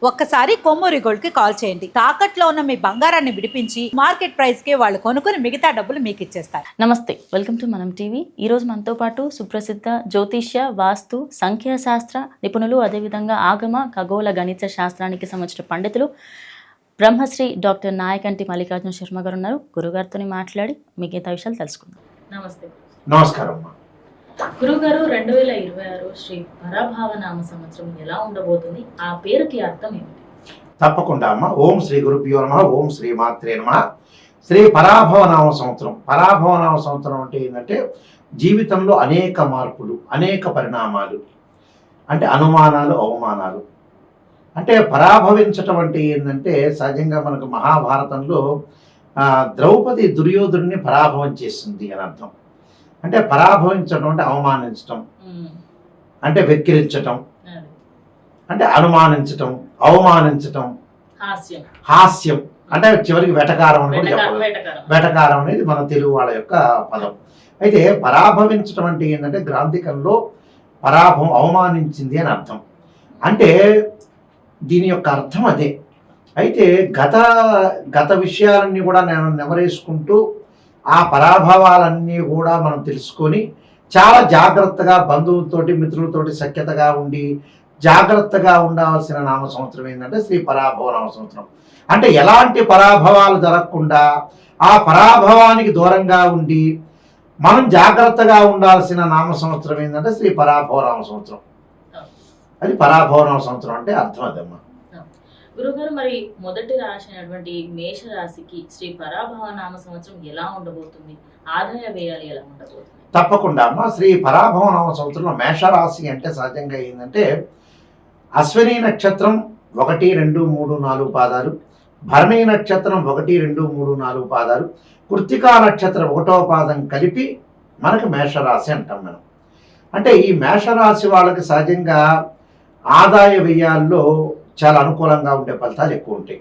ఒక్కసారి కొమ్మూరి గోల్డ్ కి కాల్ చేయండి. తాకట్లో ఉన్న మీ బంగారాన్ని విడిపించి మార్కెట్ ప్రైస్ కి వాళ్ళు కొనుక్కుని మిగతా డబ్బులు మీకు ఇచ్చేస్తారు. నమస్తే, వెల్కమ్ టు మనం టీవీ. ఈరోజు మనతో పాటు సుప్రసిద్ధ జ్యోతిష్య, వాస్తు, సంఖ్యాశాస్త్ర నిపుణులు, అదేవిధంగా ఆగమ ఖగోళ గణిత శాస్త్రానికి సంబంధించిన పండితులు బ్రహ్మశ్రీ డాక్టర్ నాయకంటి మల్లికార్జున శర్మ గారు ఉన్నారు. గురుగారితో మాట్లాడి మిగతా విషయాలు తెలుసుకుందాం. నమస్తే. నమస్కారం. గురుగారు, 2026 శ్రీ పరాభవ నామ సంవత్సరం ఎలా ఉండబోతుంది? ఆ పేరుకి అర్థం ఏమిటి? తప్పకుండా అమ్మ. ఓం శ్రీ గురుభ్యో నమః. ఓం శ్రీ మాత్రే నమః. శ్రీ పరాభవ నామ సంవత్సరం. పరాభవ నామ సంవత్సరం అంటే ఏంటంటే జీవితంలో అనేక మార్పులు, అనేక పరిణామాలు, అంటే అనుమానాలు, అవమానాలు. అంటే పరాభవించటం అంటే ఏంటంటే సహజంగా మనకు మహాభారతంలో ద్రౌపది దుర్యోధుడిని పరాభవం చేసింది అని అర్థం. అంటే పరాభవించడం అంటే అవమానించటం, అంటే వెక్కిరించటం, అంటే అనుమానించటం, అవమానించటం, హాస్యం, అంటే చివరికి వెటకారం అని కూడా చెప్పాలి. వెటకారం అనేది మన తెలుగు వాళ్ళ యొక్క పదం. అయితే పరాభవించటం అంటే ఏంటంటే గ్రాంథికంలో పరాభవం, అవమానించింది అని అర్థం. అంటే దీని యొక్క అర్థం అదే. అయితే గత విషయాలన్నీ కూడా నేను నెమరేసుకుంటూ ఆ పరాభవాలన్నీ కూడా మనం తెలుసుకొని చాలా జాగ్రత్తగా బంధువులతోటి, మిత్రులతోటి సఖ్యతగా ఉండి జాగ్రత్తగా ఉండవలసిన నామ సంవత్సరం ఏంటంటే శ్రీ పరాభవ నామ సంవత్సరం. అంటే ఎలాంటి పరాభవాలు జరగకుండా ఆ పరాభవానికి దూరంగా ఉండి మనం జాగ్రత్తగా ఉండాల్సిన నామ సంవత్సరం ఏంటంటే శ్రీ పరాభవ నామ సంవత్సరం. అది పరాభవ నామ సంవత్సరం అంటే అర్థం అదమ్మా. గురుగారు, మరి మొదటి రాశి అయినటువంటి మేష రాశికి శ్రీ పరాభవ నామ సంవత్సరం ఎలా ఉండబోతుంది? ఆదాయ వ్యయాలు ఎలా ఉండబోతుంది? తప్పకుండా అమ్మ. శ్రీ పరాభవ నామ సంవత్సరంలో మేషరాశి అంటే సహజంగా ఏంటంటే అశ్విని నక్షత్రం 1, 2, 3, 4 పాదాలు, భరణి నక్షత్రం 1, 2, 3, 4 పాదాలు, కృత్తికా నక్షత్రం 1వ పాదం కలిపి మనకు మేషరాశి అంటాం మనం. అంటే ఈ మేషరాశి వాళ్ళకి సహజంగా ఆదాయ వ్యయాల్లో చాలా అనుకూలంగా ఉండే ఫలితాలు ఎక్కువ ఉంటాయి.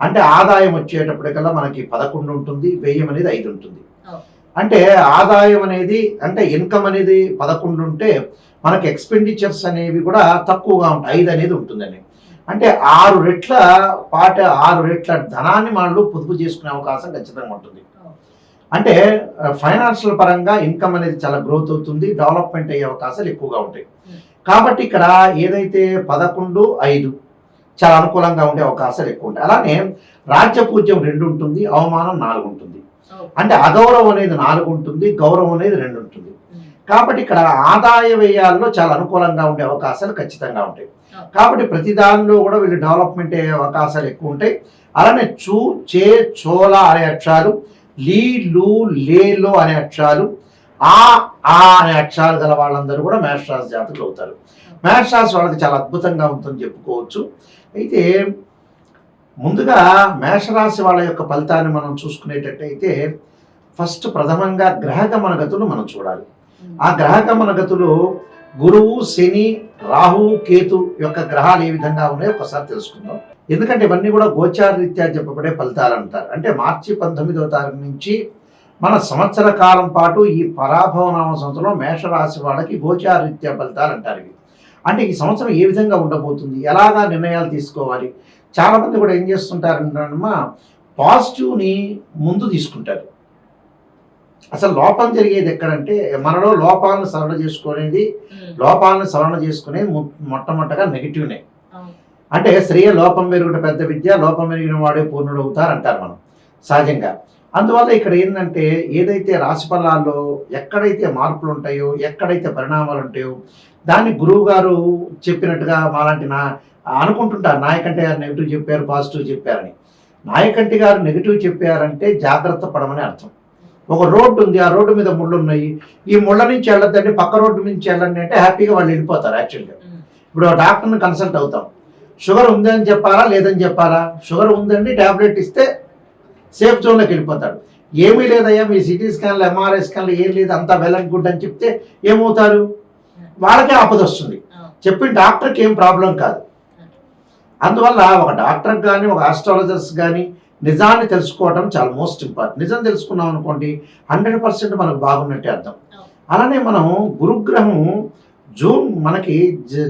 అంటే ఆదాయం వచ్చేటప్పటికల్లా మనకి 11 ఉంటుంది, వ్యయం అనేది 5 ఉంటుంది. అంటే ఆదాయం అనేది అంటే ఇన్కమ్ అనేది 11 ఉంటే మనకి ఎక్స్పెండిచర్స్ అనేవి కూడా తక్కువగా ఉంటాయి, 5 అనేది ఉంటుందండి. అంటే 6 రెట్ల ధనాన్ని మనలో పొదుపు చేసుకునే అవకాశం ఖచ్చితంగా ఉంటుంది. అంటే ఫైనాన్షియల్ పరంగా ఇన్కమ్ అనేది చాలా గ్రోత్ అవుతుంది, డెవలప్మెంట్ అయ్యే అవకాశాలు ఎక్కువగా ఉంటాయి. కాబట్టి ఇక్కడ ఏదైతే 11, 5 చాలా అనుకూలంగా ఉండే అవకాశాలు ఎక్కువ ఉంటాయి. అలానే రాజ్యపూజ్యం 2 ఉంటుంది, అవమానం 4 ఉంటుంది. అంటే అగౌరవం అనేది 4 ఉంటుంది, గౌరవం అనేది 2 ఉంటుంది. కాబట్టి ఇక్కడ ఆదాయ వ్యయాల్లో చాలా అనుకూలంగా ఉండే అవకాశాలు ఖచ్చితంగా ఉంటాయి. కాబట్టి ప్రతి దానిలో కూడా వీళ్ళు డెవలప్మెంట్ అయ్యే అవకాశాలు ఎక్కువ ఉంటాయి. అలానే చూ, చే, చోళ అనే అక్షరాలు, లీ, లు, లేలో అనే అక్షరాలు, ఆ అనే అక్షరాలు గల వాళ్ళందరూ కూడా మేషరాశి జాతకులు అవుతారు. మేషరాశి వాళ్ళకి చాలా అద్భుతంగా ఉంటుందని చెప్పుకోవచ్చు. అయితే ముందుగా మేషరాశి వాళ్ళ యొక్క ఫలితాన్ని మనం చూసుకునేటట్టయితే ఫస్ట్ ప్రథమంగా గ్రహగమన గతులు మనం చూడాలి. ఆ గ్రహగమన గతులు గురువు, శని, రాహు, కేతు యొక్క గ్రహాలు ఏ విధంగా ఉన్నాయో ఒకసారి తెలుసుకుందాం. ఎందుకంటే ఇవన్నీ కూడా గోచార రీత్యా చెప్పబడే ఫలితాలు అంటారు. అంటే మార్చి 19వ తారీఖు నుంచి మన సంవత్సర కాలం పాటు ఈ పరాభవ నామ సంవత్సరంలో మేషరాశి వాళ్ళకి గోచార రీత్యా ఫలితాలు అంటారు. అంటే ఈ సంవత్సరం ఏ విధంగా ఉండబోతుంది, ఎలాగా నిర్ణయాలు తీసుకోవాలి. చాలామంది కూడా ఏం చేస్తుంటారంటమ్మా, పాజిటివ్ని ముందు తీసుకుంటారు. అసలు లోపం జరిగేది ఎక్కడంటే మనలో లోపాలను సవరణ చేసుకునేది మొట్టమొదటగా నెగిటివ్నే. అంటే శ్రేయ లోపం మెరుగుట పెద్ద విద్య, లోపం మెరిగిన వాడే పూర్ణుడు అవుతారు అంటారు మనం సహజంగా. అందువల్ల ఇక్కడ ఏంటంటే ఏదైతే రాశి ఫలాల్లో ఎక్కడైతే మార్పులు ఉంటాయో, ఎక్కడైతే పరిణామాలు ఉంటాయో దాన్ని గురువు గారు చెప్పినట్టుగా మాలాంటి అనుకుంటుంటారు. నాయకంటి గారు నెగిటివ్ చెప్పారు, పాజిటివ్ చెప్పారని. నాయకంటి గారు నెగిటివ్ చెప్పారంటే జాగ్రత్త పడమని అర్థం. ఒక రోడ్డు ఉంది, ఆ రోడ్డు మీద ముళ్ళు ఉన్నాయి, ఈ ముళ్ళ నుంచి వెళ్ళొద్దండి, పక్క రోడ్డు నుంచి వెళ్ళండి అంటే హ్యాపీగా వాళ్ళు వెళ్ళిపోతారు. యాక్చువల్గా ఇప్పుడు డాక్టర్ని కన్సల్ట్ అవుతాం, షుగర్ ఉందని చెప్పారా లేదని చెప్పారా, షుగర్ ఉందండి ట్యాబ్లెట్ ఇస్తే సేఫ్ జోన్లోకి వెళ్ళిపోతాడు. ఏమీ లేదయ్యా మీ సిటీ స్కాన్లు, ఎంఆర్ఐ స్కాన్లు ఏం లేదు, అంతా వెల్ అండ్ గుడ్ అని చెప్తే ఏమవుతారు, వాళ్ళకే ఆపద వస్తుంది. చెప్పి డాక్టర్కి ఏం ప్రాబ్లం కాదు. అందువల్ల ఒక డాక్టర్ కానీ ఒక ఆస్ట్రాలజర్స్ కానీ నిజాన్ని తెలుసుకోవడం చాలా మోస్ట్ ఇంపార్టెంట్. నిజం తెలుసుకున్నాం అనుకోండి 100% మనకు బాగున్నట్టే అర్థం. అలానే మనం గురుగ్రహం మనకి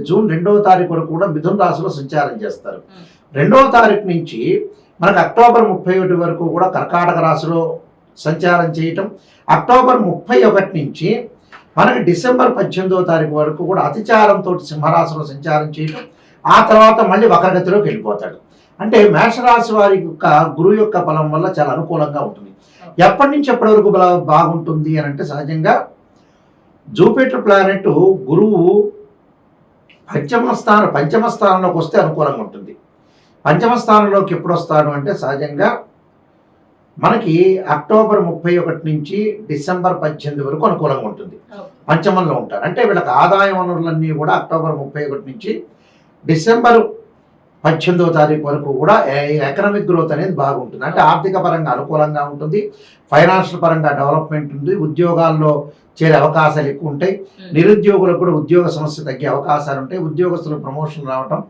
జూన్ 2వ తారీఖు వరకు కూడా మిథున రాశిలో సంచారం చేస్తారు. 2వ తారీఖు నుంచి మనకు అక్టోబర్ 31 వరకు కూడా కర్కాటక రాశిలో సంచారం చేయటం, అక్టోబర్ 31 నుంచి మనకి డిసెంబర్ 18వ తారీఖు వరకు కూడా అతిచారంతో సింహరాశిలో సంచారం చేయటం, ఆ తర్వాత మళ్ళీ వక్రగతిలోకి వెళ్ళిపోతాడు. అంటే మేషరాశి వారి యొక్క గురువు యొక్క బలం వల్ల చాలా అనుకూలంగా ఉంటుంది. ఎప్పటి నుంచి ఎప్పటి వరకు బాగుంటుంది అని అంటే సహజంగా జూపిటర్ ప్లానెట్ గురువు పంచమ స్థానంలోకి వస్తే అనుకూలంగా ఉంటుంది. పంచమ స్థానంలోకి ఎప్పుడు వస్తాడు అంటే సహజంగా మనకి అక్టోబర్ 31 నుంచి డిసెంబర్ 18 వరకు అనుకూలంగా ఉంటుంది. పంచమంలో ఉంటారు. అంటే వీళ్ళకి ఆదాయ వనరులన్నీ కూడా అక్టోబర్ 31 నుంచి డిసెంబర్ 18వ తారీఖు వరకు కూడా ఎకనామిక్ గ్రోత్ అనేది బాగుంటుంది. అంటే ఆర్థిక పరంగా అనుకూలంగా ఉంటుంది, ఫైనాన్షియల్ పరంగా డెవలప్మెంట్ ఉంది, ఉద్యోగాల్లో చేరే అవకాశాలు ఎక్కువ ఉంటాయి, నిరుద్యోగులకు కూడా ఉద్యోగ సమస్య తగ్గే అవకాశాలు ఉంటాయి, ఉద్యోగస్తులకు ప్రమోషన్ రావటం,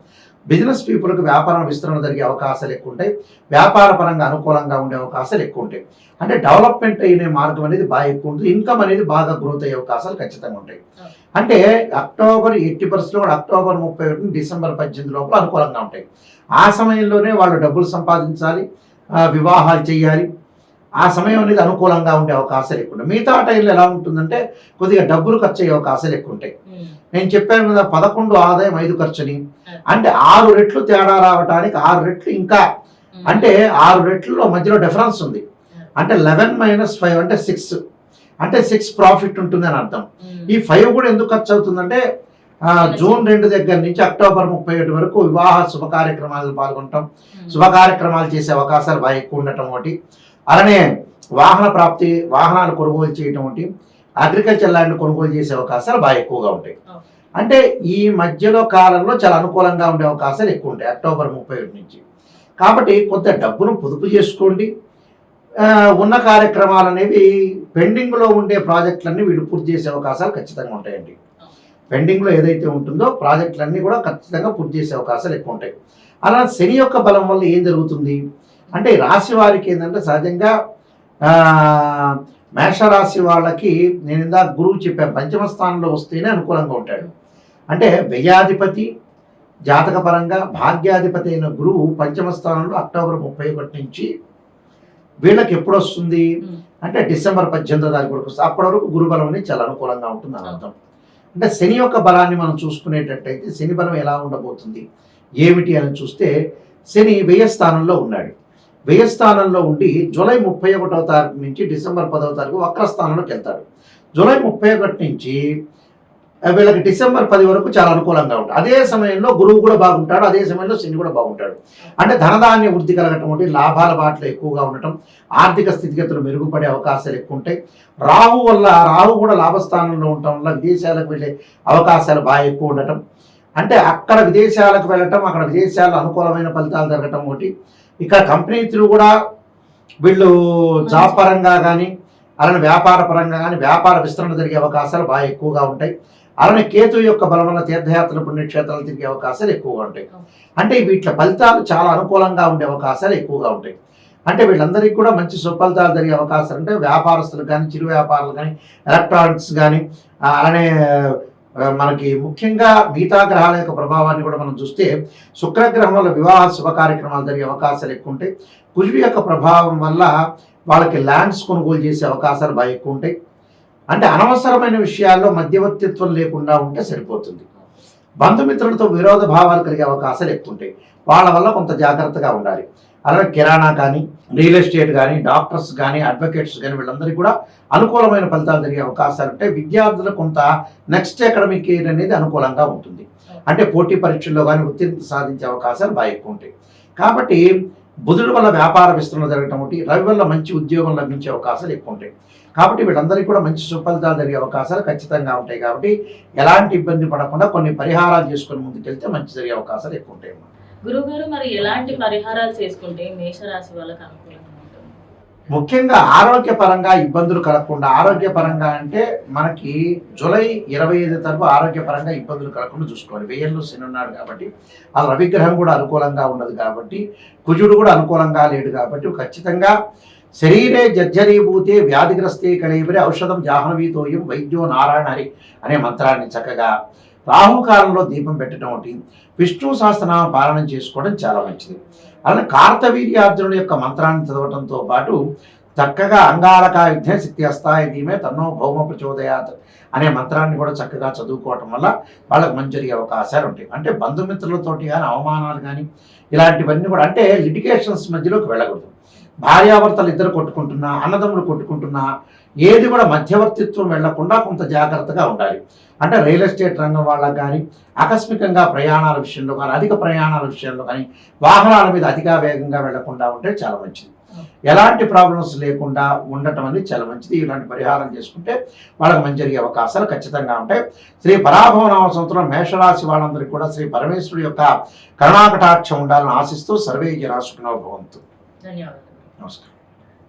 బిజినెస్ పీపుల్కి వ్యాపారం విస్తరణ జరిగే అవకాశాలు ఎక్కువ ఉంటాయి, వ్యాపార పరంగా అనుకూలంగా ఉండే అవకాశాలు ఎక్కువ ఉంటాయి. అంటే డెవలప్మెంట్ అయ్యే మార్గం అనేది బాగా ఎక్కువ ఉంటుంది, ఇన్కమ్ అనేది బాగా గ్రోత్ అయ్యే అవకాశాలు ఖచ్చితంగా ఉంటాయి. అంటే అక్టోబర్ 80% కూడా అక్టోబర్ 31 డిసెంబర్ 18 లోపల అనుకూలంగా ఉంటాయి. ఆ సమయంలోనే వాళ్ళు డబ్బులు సంపాదించాలి, వివాహాలు చేయాలి, ఆ సమయం అనేది అనుకూలంగా ఉండే అవకాశాలు ఎక్కువ ఉంటాయి. మిగతా టైంలో ఎలా ఉంటుందంటే కొద్దిగా డబ్బులు ఖర్చు అయ్యే అవకాశాలు ఎక్కువ ఉంటాయి. నేను చెప్పాను కదా 11 ఆదాయం 5 ఖర్చుని, అంటే 6 రెట్లు తేడా రావడానికి 6 రెట్లు ఇంకా, అంటే 6 రెట్లలో మధ్యలో డిఫరెన్స్ ఉంది. అంటే 11 - 5 అంటే 6, అంటే 6 ప్రాఫిట్ ఉంటుంది అని అర్థం. ఈ 5 కూడా ఎందుకు ఖర్చు అవుతుందంటే జూన్ 2 దగ్గర నుంచి అక్టోబర్ 31 వరకు వివాహ శుభ కార్యక్రమాలు పాల్గొనటం, శుభ కార్యక్రమాలు చేసే అవకాశాలు బాగా ఎక్కువ ఉండటం ఒకటి, అలానే వాహన ప్రాప్తి, వాహనాలు కొనుగోలు చేయటం ఒకటి, అగ్రికల్చర్ ల్యాండ్ కొనుగోలు చేసే అవకాశాలు బాగా ఎక్కువగా ఉంటాయి. అంటే ఈ మధ్యలో కాలంలో చాలా అనుకూలంగా ఉండే అవకాశాలు ఎక్కువ ఉంటాయి అక్టోబర్ 31 నుంచి. కాబట్టి కొంత డబ్బును పొదుపు చేసుకోండి. ఉన్న కార్యక్రమాలు అనేవి పెండింగ్లో ఉండే ప్రాజెక్టులన్నీ వీళ్ళు పూర్తి చేసే అవకాశాలు ఖచ్చితంగా ఉంటాయండి. పెండింగ్లో ఏదైతే ఉంటుందో ప్రాజెక్టులన్నీ కూడా ఖచ్చితంగా పూర్తి చేసే అవకాశాలు ఎక్కువ ఉంటాయి. అలా శని యొక్క బలం వల్ల ఏం జరుగుతుంది అంటే రాశి వారికి ఏంటంటే సహజంగా మేషరాశి వాళ్ళకి నేను ఇందాక గురువు చెప్పాను పంచమ స్థానంలో వస్తేనే అనుకూలంగా ఉంటాడు. అంటే వ్యయాధిపతి జాతకపరంగా భాగ్యాధిపతి అయిన గురువు పంచమ స్థానంలో అక్టోబర్ 31 నుంచి వీళ్ళకి ఎప్పుడు వస్తుంది అంటే డిసెంబర్ 18వ తారీఖు వరకు వస్తుంది. అప్పటి వరకు గురు బలం అనేది చాలా అనుకూలంగా ఉంటుంది అని అర్థం. అంటే శని యొక్క బలాన్ని మనం చూసుకునేటట్టయితే శని బలం ఎలా ఉండబోతుంది ఏమిటి అని చూస్తే శని వ్యయ స్థానంలో ఉన్నాడు. వ్యయ స్థానంలో ఉండి జూలై 31వ తారీఖు నుంచి డిసెంబర్ 10వ తారీఖు వక్ర స్థానంలోకి వెళ్తాడు. జూలై 31 నుంచి వీళ్ళకి డిసెంబర్ 10 వరకు చాలా అనుకూలంగా ఉంటుంది. అదే సమయంలో గురువు కూడా బాగుంటాడు, అదే సమయంలో శని కూడా బాగుంటాడు. అంటే ధనధాన్య వృద్ధి కలగటం ఒకటి, లాభాల బాటలు ఎక్కువగా ఉండటం, ఆర్థిక స్థితిగతులు మెరుగుపడే అవకాశాలు ఎక్కువ ఉంటాయి. రాహు కూడా లాభస్థానంలో ఉండటం వల్ల విదేశాలకు వెళ్ళే అవకాశాలు బాగా ఎక్కువ ఉండటం, అంటే అక్కడ విదేశాలకు వెళ్ళటం, అక్కడ విదేశాల్లో అనుకూలమైన ఫలితాలు జరగటం ఒకటి. ఇక్కడ కంపెనీలు కూడా వీళ్ళు జాబ్ పరంగా కానీ అలానే వ్యాపార పరంగా కానీ వ్యాపార విస్తరణ జరిగే అవకాశాలు బాగా ఎక్కువగా ఉంటాయి. అలానే కేతు యొక్క బలం వల్ల తీర్థయాత్రల పుణ్యక్షేత్రాలు తిరిగే అవకాశాలు ఎక్కువగా ఉంటాయి. అంటే వీటి ఫలితాలు చాలా అనుకూలంగా ఉండే అవకాశాలు ఎక్కువగా ఉంటాయి. అంటే వీళ్ళందరికీ కూడా మంచి సుఫలితాలు జరిగే అవకాశాలు అంటే వ్యాపారస్తులు కానీ చిరు వ్యాపారాలు కానీ ఎలక్ట్రానిక్స్ కానీ అలానే మనకి ముఖ్యంగా మిగతా గ్రహాల యొక్క ప్రభావాన్ని కూడా మనం చూస్తే శుక్రగ్రహం వల్ల వివాహ శుభ కార్యక్రమాలు జరిగే అవకాశాలు ఎక్కువ ఉంటాయి. కుజుడి యొక్క ప్రభావం వల్ల వాళ్ళకి ల్యాండ్స్ కొనుగోలు చేసే అవకాశాలు బాగా ఎక్కువ ఉంటాయి. అంటే అనవసరమైన విషయాల్లో మధ్యవర్తిత్వం లేకుండా ఉంటే సరిపోతుంది. బంధుమిత్రులతో విరోధ భావాలు కలిగే అవకాశాలు ఎక్కువ ఉంటాయి. వాళ్ళ వల్ల కొంత జాగ్రత్తగా ఉండాలి. అలాగే కిరాణా కానీ రియల్ ఎస్టేట్ కానీ డాక్టర్స్ కానీ అడ్వకేట్స్ కానీ వీళ్ళందరికీ కూడా అనుకూలమైన ఫలితాలు జరిగే అవకాశాలు ఉంటాయి. విద్యార్థులకు కొంత నెక్స్ట్ అకాడమిక్ ఇయర్ అనేది అనుకూలంగా ఉంటుంది. అంటే పోటీ పరీక్షల్లో కానీ ఉత్తీర్ణత సాధించే అవకాశాలు బాగా ఎక్కువ ఉంటాయి. కాబట్టి బుధుడి వల్ల వ్యాపార విస్తరణ జరగటం ఒకటి, రవి వల్ల మంచి ఉద్యోగం లభించే అవకాశాలు ఎక్కువ ఉంటాయి. కాబట్టి వీళ్ళందరికీ కూడా మంచి సుఫలితాలు జరిగే అవకాశాలు ఖచ్చితంగా ఉంటాయి. కాబట్టి ఎలాంటి ఇబ్బంది పడకుండా కొన్ని పరిహారాలు చేసుకొని ముందుకెళ్తే మంచి జరిగే అవకాశాలు ఎక్కువ ఉంటాయి. గురుగారు మరి ఎలాంటి పరిహారాలు చేసుకుంటే మేషరాశి వాళ్ళకి అనుకూలంగా ఉంటుంది? ముఖ్యంగా ఆరోగ్యపరంగా ఇబ్బందులు కలగకుండా, ఆరోగ్యపరంగా అంటే మనకి జూలై 25 తర్వాత ఆరోగ్యపరంగా ఇబ్బందులు కలగకుండా చూసుకోవాలి. వ్యయంలో శని ఉన్నాడు కాబట్టి ఆ రవిగ్రహం కూడా అనుకూలంగా ఉండదు కాబట్టి కుజుడు కూడా అనుకూలంగా లేడు కాబట్టి ఖచ్చితంగా శరీరే జర్జరీభూతే వ్యాధిగ్రస్తే కళేబరి ఔషధం జాహ్నవీతోయం వైద్యో నారాయణ హరి అనే మంత్రాన్ని చక్కగా రాహుకాలంలో దీపం పెట్టడం ఒకటి, విష్ణు సహస్రనామ పాలన చేసుకోవడం చాలా మంచిది. అలానే కార్తవీర్యార్జునుడి యొక్క మంత్రాన్ని చదవడంతో పాటు చక్కగా అంగారక యుద్ధే శక్తి అస్తాయ ధీమే తన్నో భౌమ ప్రచోదయాత్ అనే మంత్రాన్ని కూడా చక్కగా చదువుకోవటం వల్ల వాళ్ళకి మంచి జరిగే అవకాశాలు ఉంటాయి. అంటే బంధుమిత్రులతోటి కానీ అవమానాలు కానీ ఇలాంటివన్నీ కూడా, అంటే లిటిగేషన్స్ మధ్యలోకి వెళ్ళకూడదు. భార్యాభర్తలు ఇద్దరు కొట్టుకుంటున్నా, అన్నదమ్ములు కొట్టుకుంటున్నా ఏది కూడా మధ్యవర్తిత్వం వెళ్లకుండా కొంత జాగ్రత్తగా ఉండాలి. అంటే రియల్ ఎస్టేట్ రంగం వాళ్ళకి కానీ, ఆకస్మికంగా ప్రయాణాల విషయంలో కానీ, అధిక ప్రయాణాల విషయంలో కానీ, వాహనాల మీద అతిగా వేగంగా వెళ్లకుండా ఉంటే చాలా మంచిది. ఎలాంటి ప్రాబ్లమ్స్ లేకుండా ఉండటం అనేది చాలా మంచిది. ఇలాంటి పరిహారం చేసుకుంటే వాళ్ళకి మంచి జరిగే అవకాశాలు ఖచ్చితంగా ఉంటాయి. శ్రీ పరాభవనామ సంవత్సరం మేషరాశి వాళ్ళందరికీ కూడా శ్రీ పరమేశ్వరుడి యొక్క కరుణాకటాక్షం ఉండాలని ఆశిస్తూ సర్వే జనాసుకునో భవంతు. ధన్యవాదాలు. నమస్కారం.